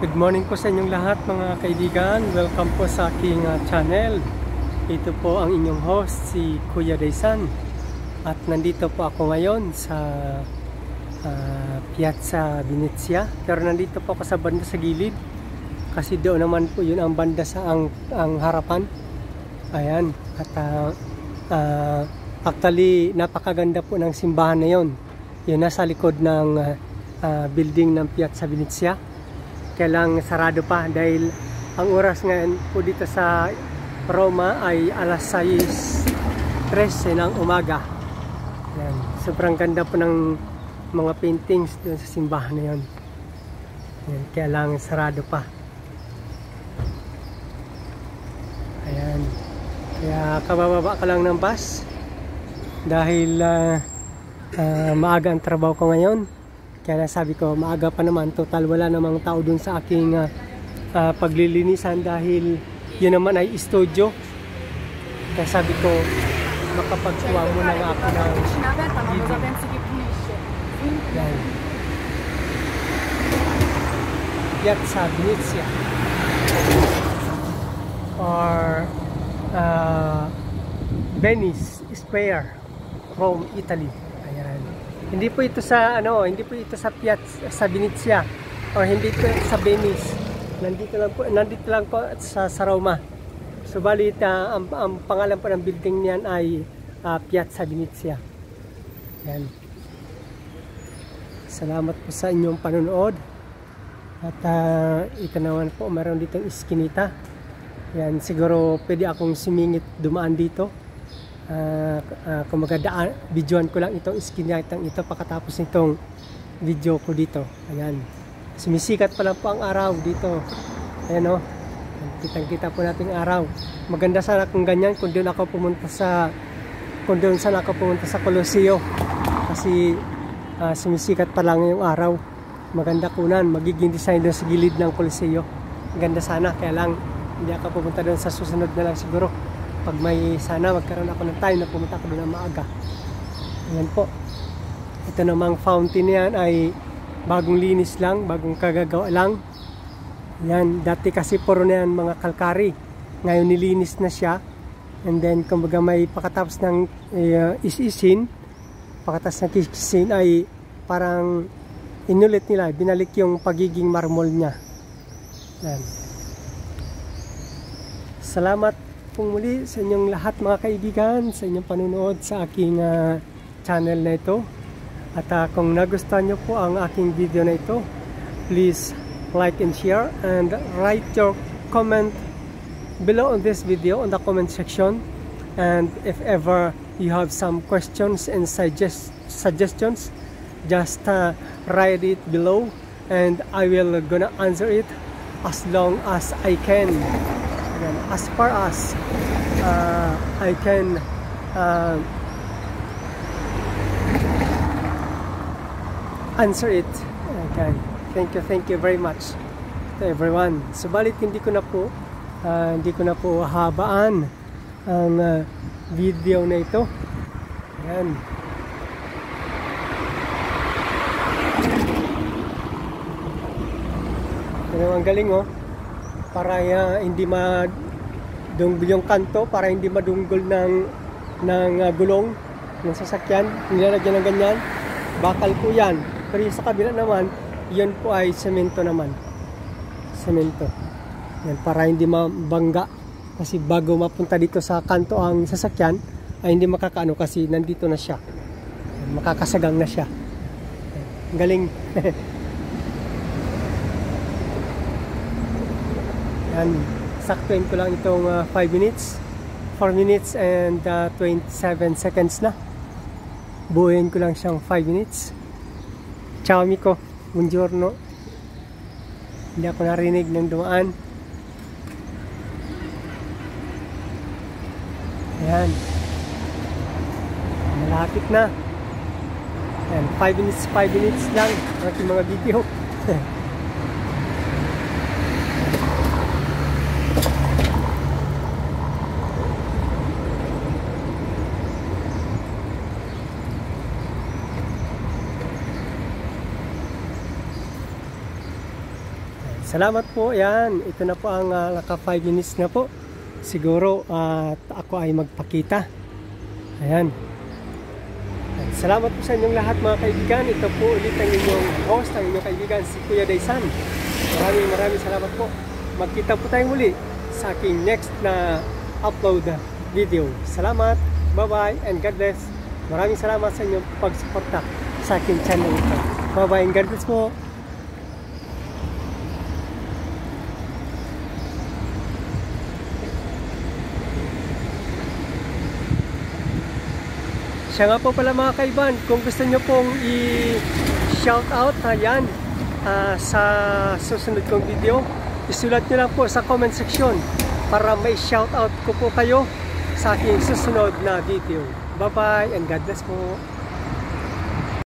Good morning po sa inyong lahat mga kaibigan. Welcome po sa aking channel. Ito po ang inyong host, si Kuya Daysan. At nandito po ako ngayon sa Piazza Venezia. Pero nandito po ako sa banda sa gilid. Kasi doon naman po yun ang banda sa ang harapan. Ayan. At actually napakaganda po ng simbahan na yun. Yun nasa likod ng building ng Piazza Venezia. Kailang sarado pa dahil ang oras ngayon po dito sa Roma ay alas 6:13 ng umaga. Yan. Sobrang ganda po ng mga paintings doon sa simbahan na yun. Yan. Kailang sarado pa. Ayan. Kaya kabababa ka lang ng bus dahil maaga ang trabaho ko ngayon. Kaya sabi ko, maaga pa naman, total wala namang tao dun sa aking paglilinisan dahil yun naman ay studio. Kaya sabi ko, makapagkuha muna nga ako ng video. Yan. Piazza Venezia or Venice Square, Rome, Italy. Hindi po ito sa hindi po ito sa Piazza sa Venezia o hindi po sa Venice. Nandito lang po sa Roma. Subalit ang pangalan po ng building niyan ay Piazza Venezia. Yan. Salamat po sa inyong panonood. At ito naman po, meron ditong iskinita. Yan, siguro pwede akong sumingit dumaan dito. Kumaga videoan ko lang itong iskinitang ito pagkatapos nitong video ko dito. Ayan, sumisikat pa lang po ang araw dito. Ayan o, kitang-kita po natin araw. Maganda sana kung ganyan kung doon ako pumunta sa Coloseo kasi sumisikat pa lang yung araw. Maganda kunan, magiging design doon sa gilid ng Coloseo. Maganda sana, kaya lang hindi ako pumunta doon, sa susunod na lang siguro. Pag may sana magkaroon ako ng time na pumunta ako doon ng maaga. Ayan po. Ito namang fountain yan ay bagong linis lang, bagong kagagawa lang. Yan, dati kasi puro na yan mga kalkari. Ngayon nilinis na siya. And then kumbaga may pakatapos ng isisin, pakatapos ng kikisin ay parang inulit nila, binalik yung pagiging marmol niya. Yan. Salamat pong muli sa inyong lahat mga kaibigan, sa inyong panunood sa aking channel na ito. At kung nagustuhan nyo po ang aking video na ito, please like and share and write your comment below on this video on the comment section. And if ever you have some questions and suggestions, just write it below and I will gonna answer it as long as I can. As far as I can answer it. Okay. Thank you very much to everyone. Subalit hindi ko na po habaan ang video na ito. Ayan. Pero ang galing oh. Para hindi madunggol yung kanto, para hindi madunggol ng gulong ng sasakyan, nilalagyan ng ganyan. Bakal po yan. Pero yung sa kabila naman, yun po ay semento naman. Semento. Yan, para hindi mabangga. Kasi bago mapunta dito sa kanto ang sasakyan, ay hindi makakaano kasi nandito na siya. Makakasagang na siya. Galing. Yan, saktuin ko lang itong 5 minutes, 4 minutes and 27 seconds na. Buuin ko lang siyang 5 minutes. Ciao amico, buongiorno. Hindi ako narinig ng dumaan. Ayan, malapit na. Ayan, 5 minutes lang ang aking mga video. Salamat po. Ayan, ito na po ang naka 5 minutes na po. Siguro at ako ay magpakita. Ayan. Salamat po sa inyong lahat mga kaibigan. Ito po ulit ang inyong host, ang inyong kaibigan, si Kuya Daysan. Maraming salamat po. Magkita po tayong muli sa aking next na upload video. Salamat, bye-bye, and God bless. Maraming salamat sa inyong pagsuporta sa aking channel ito. Bye-bye, and God bless po. Siya nga po pala mga kaibigan, kung gusto nyo pong i-shout out, ayan, sa susunod kong video, isulat nyo lang po sa comment section para may shout out ko po kayo sa aking susunod na video. Bye bye and God bless po.